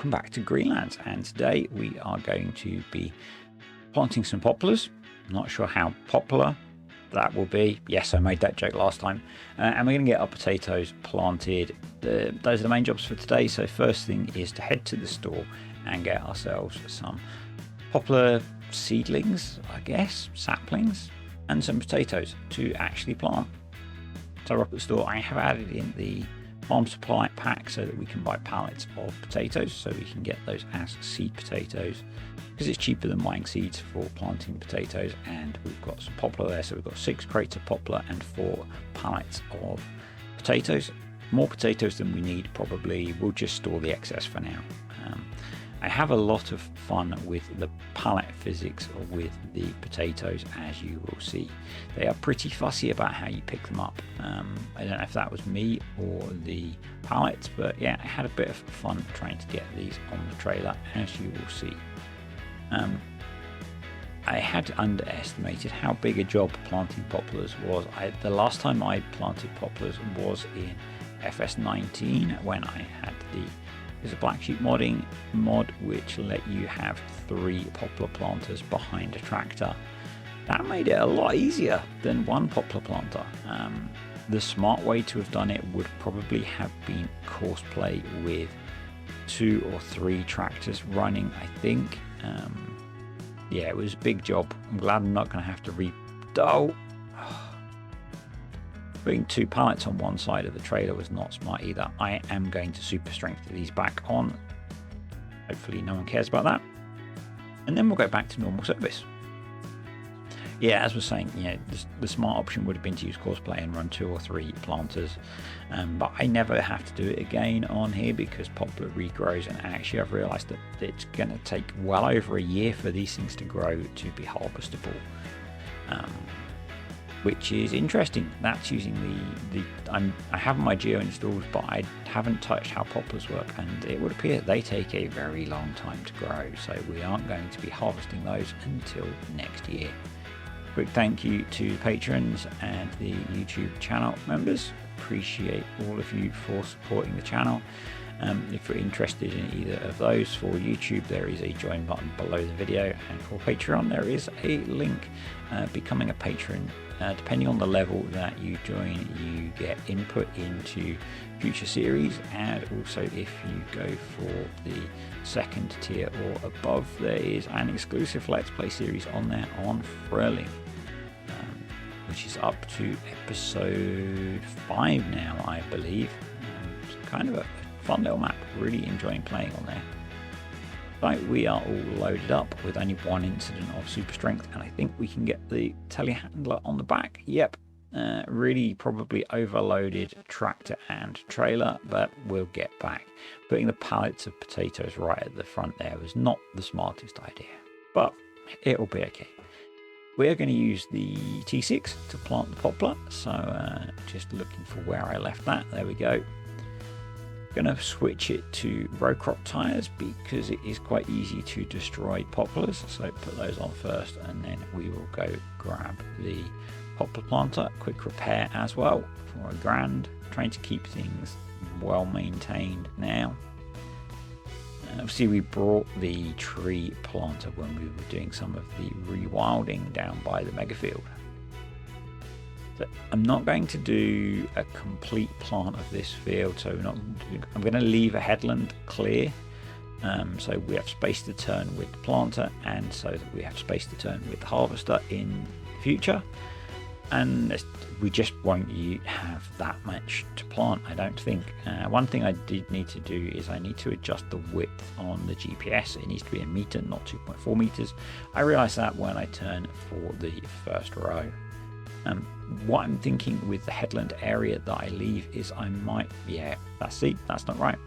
welcome back to Greenlands, and today we are going to be planting some poplars. Not sure how popular that will be. Yes, I made that joke last time. And we're going to get our potatoes planted. Those are the main jobs for today. So first thing is to head to the store and get ourselves some poplar seedlings, I guess, saplings, and some potatoes to actually plant. So we're up at the store. I have added in the farm supply pack so that we can buy pallets of potatoes, so we can get those as seed potatoes because it's cheaper than buying seeds for planting potatoes. And we've got some poplar there, so we've got 6 crates of poplar and 4 pallets of potatoes. More potatoes than we need probably. We'll just store the excess for now. I have a lot of fun with the pallet physics with the potatoes, as you will see. They are pretty fussy about how you pick them up. I don't know if that was me or the pallets, but yeah, I had a bit of fun trying to get these on the trailer, as you will see. I had underestimated how big a job planting poplars was. The last time I planted poplars was in FS19 when I had there's a black sheep modding mod which let you have 3 poplar planters behind a tractor. That made it a lot easier than 1 poplar planter. The smart way to have done it would probably have been courseplay with 2 or 3 tractors running, I think. Yeah, it was a big job. I'm glad I'm not going to have to Putting 2 pallets on one side of the trailer was not smart either. I am going to super strength these back on. Hopefully no one cares about that. And then we'll go back to normal service. Yeah, as I was saying, the smart option would have been to use courseplay and run 2 or 3 planters. But I never have to do it again on here because poplar regrows, and actually I've realised that it's going to take well over a year for these things to grow to be harvestable. Which is interesting. That's using I have my geo installed, but I haven't touched how poplars work, and it would appear they take a very long time to grow, so we aren't going to be harvesting those until next year. Quick thank you to patrons and the YouTube channel members. Appreciate all of you for supporting the channel. If you're interested in either of those, for YouTube there is a join button below the video, and for Patreon there is a link. Becoming a patron, depending on the level that you join, you get input into future series, and also if you go for the 2nd tier or above, there is an exclusive Let's Play series on there on Frurling, which is up to episode 5 now, I believe. It's kind of a fun little map, really enjoying playing on there. So we are all loaded up with only 1 incident of super strength, and I think we can get the telehandler on the back. Yep, really probably overloaded tractor and trailer, but we'll get back. Putting the pallets of potatoes right at the front there was not the smartest idea, but it'll be okay. We're going to use the T6 to plant the poplar, so just looking for where I left that. There we go. Going to switch it to row crop tires because it is quite easy to destroy poplars, so put those on first, and then we will go grab the poplar planter. Quick repair as well for £1,000, trying to keep things well maintained now. Obviously we brought the tree planter when we were doing some of the rewilding down by the mega field. I'm not going to do a complete plant of this field, so I'm going to leave a headland clear, so we have space to turn with the planter, and so that we have space to turn with the harvester in the future. And we just won't have that much to plant, I don't think. One thing I did need to do is I need to adjust the width on the GPS. It needs to be 1 meter, not 2.4 meters. I realized that when I turn for the first row. What I'm thinking with the headland area that I leave is I might, that's not right.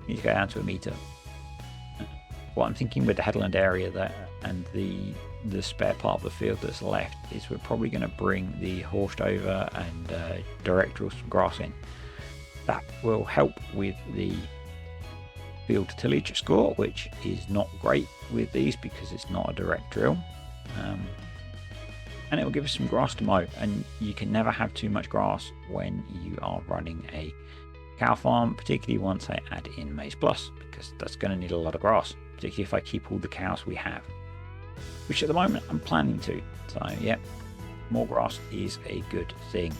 Need to go down to 1 meter. What I'm thinking with the headland area there and the spare part of the field that's left is we're probably going to bring the horsed over and direct drill some grass in. That will help with the field tillage score, which is not great with these because it's not a direct drill. And it will give us some grass to mow, and you can never have too much grass when you are running a cow farm, particularly once I add in maize plus, because that's going to need a lot of grass, particularly if I keep all the cows we have, which at the moment I'm planning to. So yeah, more grass is a good thing.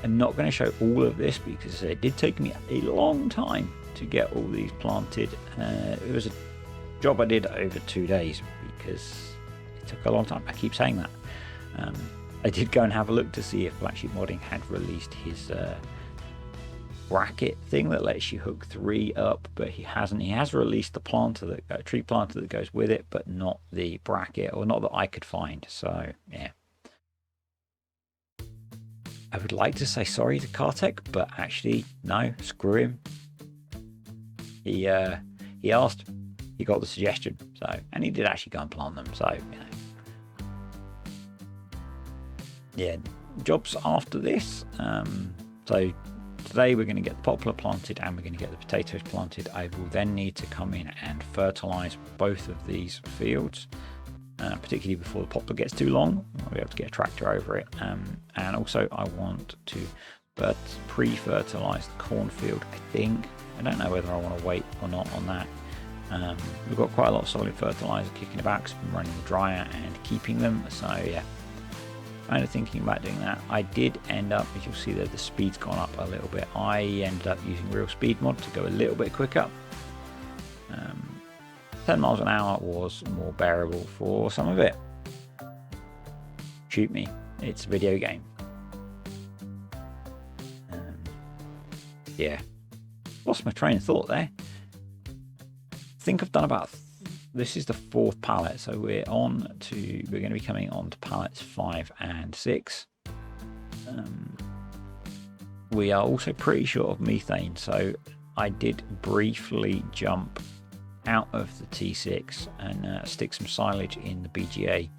I'm not going to show all of this because it did take me a long time to get all these planted. It was a job I did over 2 days because it took a long time. I keep saying that. I did go and have a look to see if Black Sheep Modding had released his bracket thing that lets you hook 3 up, but he hasn't. He has released the planter, that tree planter that goes with it, but not the bracket, or not that I could find. So yeah, I would like to say sorry to Kartek, but actually no, screw him. He asked, he got the suggestion, so, and he did actually go and plant them. So you know, yeah, jobs after this. So today we're going to get the poplar planted and we're going to get the potatoes planted. I will then need to come in and fertilize both of these fields, particularly before the poplar gets too long. I'll be able to get a tractor over it. And also I want to pre-fertilize the cornfield, I think. I don't know whether I want to wait or not on that. We've got quite a lot of solid fertilizer kicking about because I've been running the dryer and keeping them. So yeah, kind of thinking about doing that. I did end up, as you'll see there, the speed's gone up a little bit. I ended up using real speed mod to go a little bit quicker. 10 miles an hour was more bearable for some of it. Shoot me, it's a video game. Yeah, lost my train of thought there. I think I've done about, this is the 4th pallet, so we're going to be coming on to pallets 5 and 6. We are also pretty short of methane, so I did briefly jump out of the T6 and stick some silage in the BGA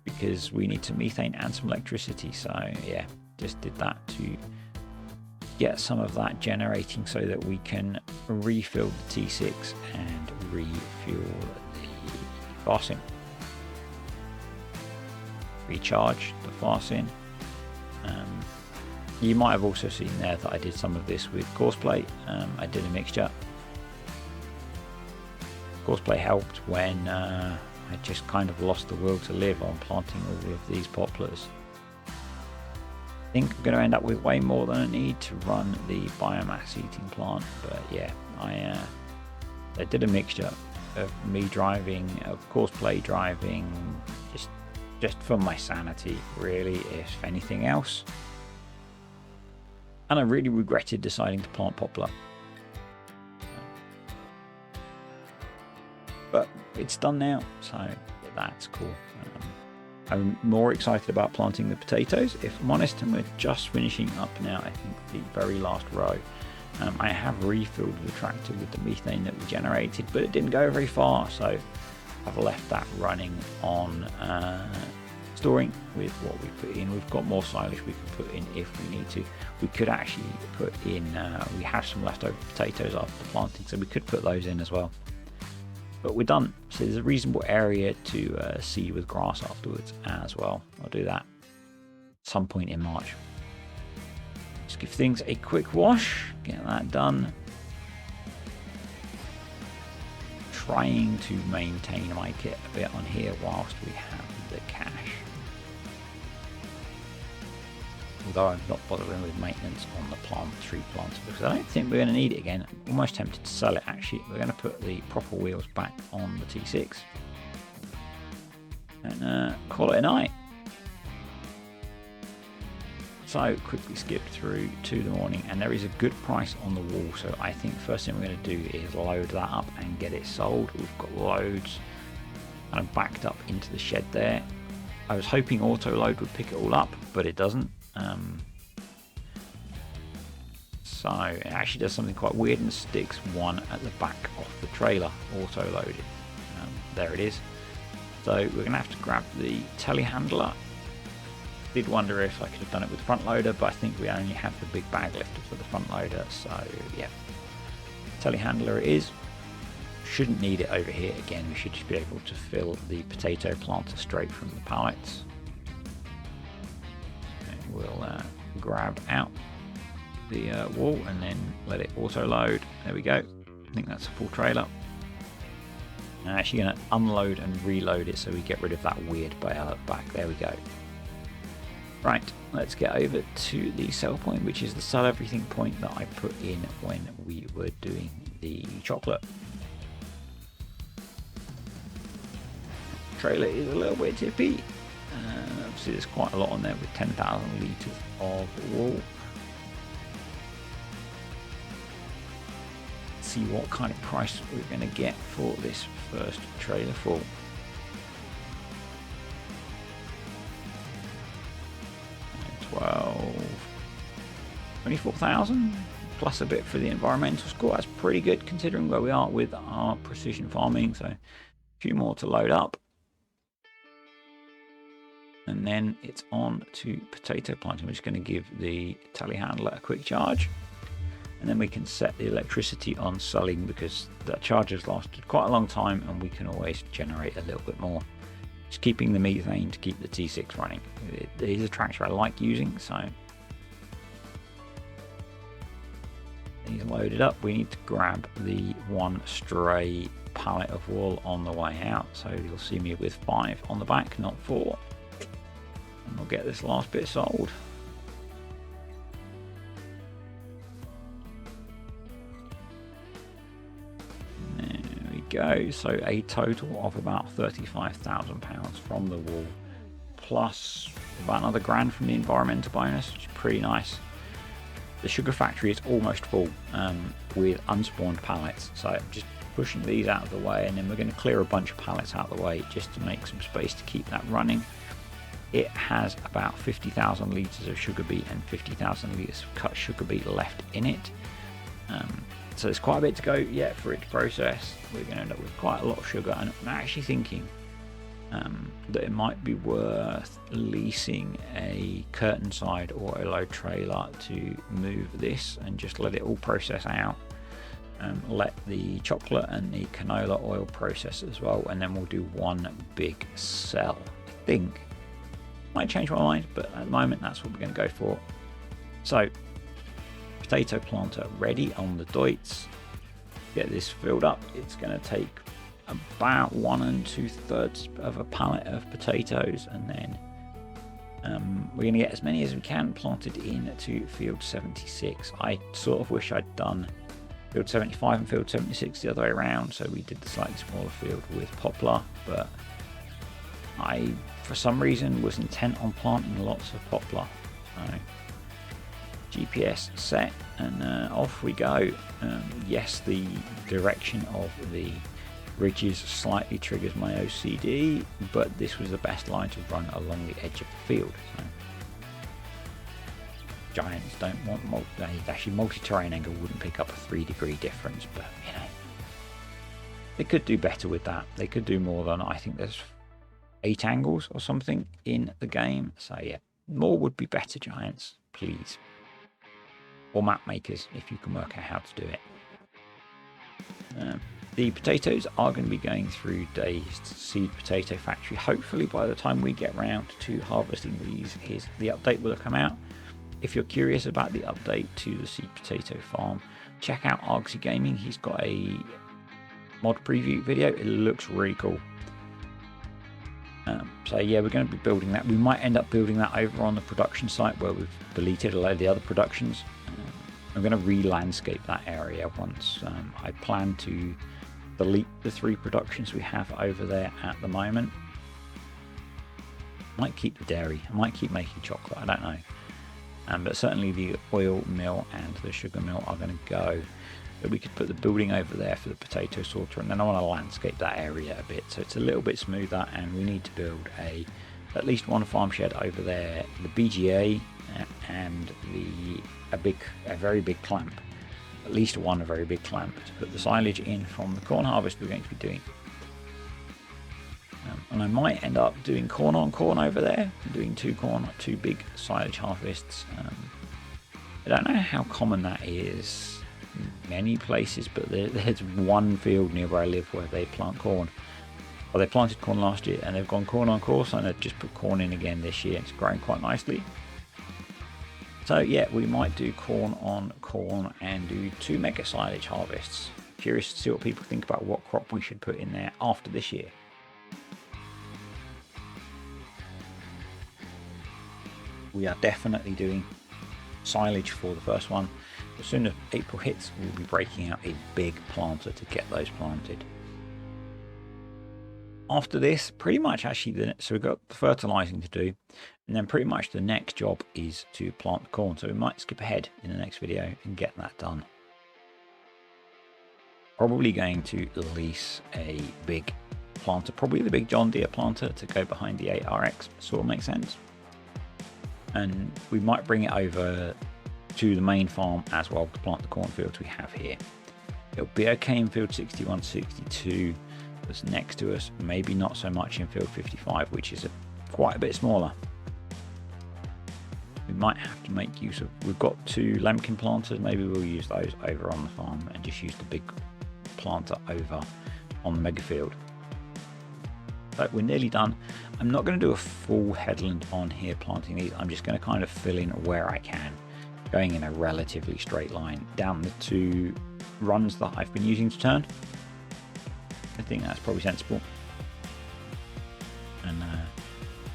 because we need some methane and some electricity. So yeah, just did that to get some of that generating so that we can refill the T6 and refuel the Farsim. Recharge the Farsim. You might have also seen there that I did some of this with courseplay. I did a mixture. Courseplay helped when I just kind of lost the will to live on planting all of these poplars. I think I'm going to end up with way more than I need to run the biomass eating plant, but yeah, I did a mixture of me driving, of courseplay driving, just for my sanity really, if anything else. And I really regretted deciding to plant poplar. But it's done now, so that's cool. I'm more excited about planting the potatoes, if I'm honest, and we're just finishing up now, I think, the very last row. I have refilled the tractor with the methane that we generated, but it didn't go very far, so I've left that running on storing with what we put in. We've got more silage we can put in if we need to. We could actually put in, we have some leftover potatoes after the planting, so we could put those in as well. But we're done, so there's a reasonable area to seed with grass afterwards as well. I'll do that at some point in March. Just give things a quick wash, get that done. Trying to maintain my kit a bit on here whilst we have the cash. Although I'm not bothering with maintenance on the tree planter because I don't think we're going to need it again. I'm almost tempted to sell it actually. We're going to put the proper wheels back on the T6 and call it a night. So quickly skipped through to the morning, and there is a good price on the wall, so I think first thing we're going to do is load that up and get it sold. We've got loads and I'm backed up into the shed there. I was hoping auto load would pick it all up, but it doesn't. So it actually does something quite weird and sticks one at the back of the trailer, auto loaded. There it is. So we're going to have to grab the telehandler. Did wonder if I could have done it with the front loader, but I think we only have the big bag lifter for the front loader. So yeah, telehandler it is. Shouldn't need it over here again. We should just be able to fill the potato planter straight from the pallets. We'll grab out the wool and then let it auto load. There we go. I think that's a full trailer. I'm actually going to unload and reload it so we get rid of that weird bail at the back. There we go. Right, let's get over to the sell point, which is the sell everything point that I put in when we were doing the chocolate. Trailer is a little bit tippy. Obviously there's quite a lot on there with 10,000 litres of wool. Let's see what kind of price we're going to get for this first trailer full. 24,000 plus a bit for the environmental score. That's pretty good considering where we are with our precision farming. So a few more to load up. And then it's on to potato planting. We're just going to give the telehandler a quick charge. And then we can set the electricity on sullying because that charge has lasted quite a long time and we can always generate a little bit more. Just keeping the methane to keep the T6 running. It is a tractor I like using, so he's loaded up. We need to grab the one stray pallet of wool on the way out, so you'll see me with 5 on the back, not 4, and we'll get this last bit sold. Go. So a total of about £35,000 from the wool, plus about another grand from the environmental bonus, which is pretty nice. The sugar factory is almost full with unspawned pallets, so I'm just pushing these out of the way, and then we're going to clear a bunch of pallets out of the way just to make some space to keep that running. It has about 50,000 litres of sugar beet and 50,000 litres of cut sugar beet left in it. So there's quite a bit to go yet for it to process. We're going to end up with quite a lot of sugar, and I'm actually thinking that it might be worth leasing a curtain side or a load trailer to move this and just let it all process out. Let the chocolate and the canola oil process as well, and then we'll do one big sell. I think might change my mind, but at the moment that's what we're going to go for. So potato planter ready on the doits. Get this filled up. It's going to take about 1 2/3 of a pallet of potatoes, and then we're going to get as many as we can planted into field 76. I sort of wish I'd done field 75 and field 76 the other way around, so we did the slightly smaller field with poplar, but I for some reason was intent on planting lots of poplar. So GPS set, and off we go. Yes, the direction of the ridges slightly triggers my OCD, but this was the best line to run along the edge of the field. So giants don't want actually multi-terrain angle wouldn't pick up a 3-degree difference, but you know, they could do better with that. They could do more than, I think there's 8 angles or something in the game. So yeah, more would be better, giants, please. Or map makers, if you can work out how to do it. The potatoes are going to be going through Dazed Seed Potato Factory. Hopefully by the time we get round to harvesting these, the update will have come out. If you're curious about the update to the seed potato farm, check out Argsy Gaming. He's got a mod preview video. It looks really cool. So yeah, we're going to be building that. We might end up building that over on the production site where we've deleted a lot of the other productions. I'm going to re-landscape that area once. I plan to delete the 3 productions we have over there at the moment. I might keep the dairy. I might keep making chocolate. I don't know. But certainly the oil mill and the sugar mill are going to go. But we could put the building over there for the potato sorter, and then I want to landscape that area a bit so it's a little bit smoother, and we need to build at least one farm shed over there, the BGA, and a very big clamp, at least one very big clamp to put the silage in from the corn harvest we're going to be doing. And I might end up doing corn on corn over there, doing 2 big silage harvests. I don't know how common that is in many places, but there's one field near where I live where they plant corn. Well, they planted corn last year and they've gone corn on course, and they've just put corn in again this year. It's growing quite nicely. So yeah, we might do corn on corn and do 2 mega silage harvests. Curious to see what people think about what crop we should put in there after this year. We are definitely doing silage for the first one. As soon as April hits, we'll be breaking out a big planter to get those planted. After this, pretty much actually, so we've got the fertilizing to do, and then pretty much the next job is to plant the corn. So we might skip ahead in the next video and get that done. Probably going to lease a big planter, probably the big John Deere planter, to go behind the 8RX. Sort of makes sense. And we might bring it over to the main farm as well to plant the cornfields we have here. It'll be okay in field 61, 62 that's next to us, maybe not so much in field 55, which is quite a bit smaller. We might have to make use of, we've got 2 lambkin planters, maybe we'll use those over on the farm and just use the big planter over on the mega field. But we're nearly done. I'm not going to do a full headland on here planting these. I'm just going to kind of fill in where I can, going in a relatively straight line down the 2 runs that I've been using to turn. I think that's probably sensible. And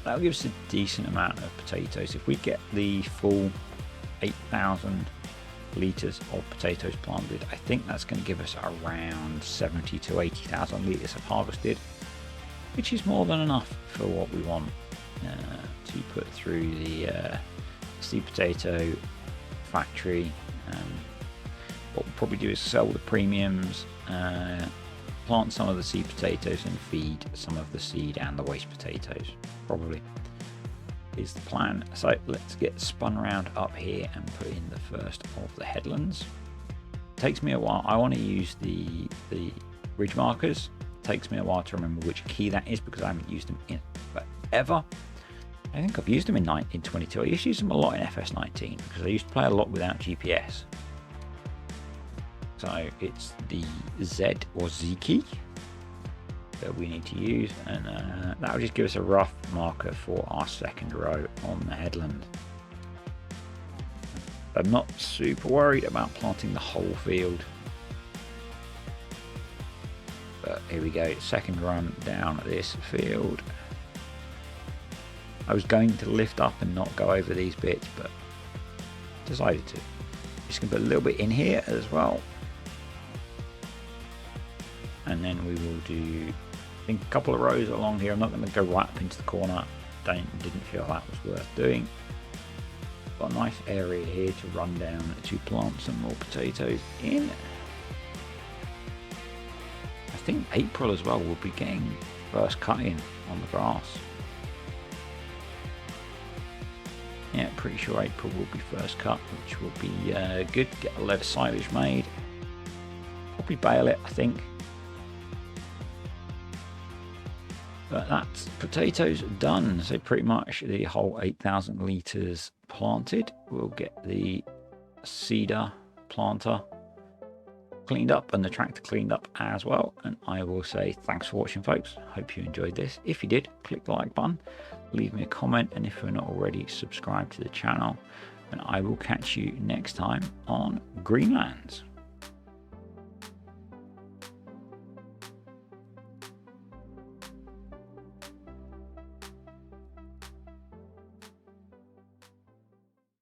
that'll give us a decent amount of potatoes. If we get the full 8,000 litres of potatoes planted, I think that's going to give us around 70 to 80,000 litres of harvested, which is more than enough for what we want to put through the seed potato factory. What we'll probably do is sell the premiums, plant some of the seed potatoes and feed some of the seed and the waste potatoes, probably is the plan. So let's get spun around up here and put in the first of the headlands. Takes me a while. I want to use the ridge markers. Takes me a while to remember which key that is because I haven't used them in forever. I think I've used them in 22. I used to use them a lot in FS19 because I used to play a lot without GPS. So it's the Z or Z key that we need to use, and that will just give us a rough marker for our second row on the headland. I'm not super worried about planting the whole field. But here we go, second run down this field. I was going to lift up and not go over these bits, but decided to. Just going to put a little bit in here as well. And then we will do, I think, a couple of rows along here. I'm not going to go right up into the corner. Didn't feel that was worth doing. Got a nice area here to run down to plant some more potatoes in. I think April as well will be getting first cutting on the grass. Yeah, pretty sure April will be first cut, which will be good. Get a load of silage made. Probably bale it, I think. But that's potatoes done. So pretty much the whole 8,000 litres planted. We'll get the cedar planter cleaned up and the tractor cleaned up as well. And I will say thanks for watching, folks. Hope you enjoyed this. If you did, click the like button, leave me a comment, and if you're not already, subscribe to the channel. And I will catch you next time on Greenlands.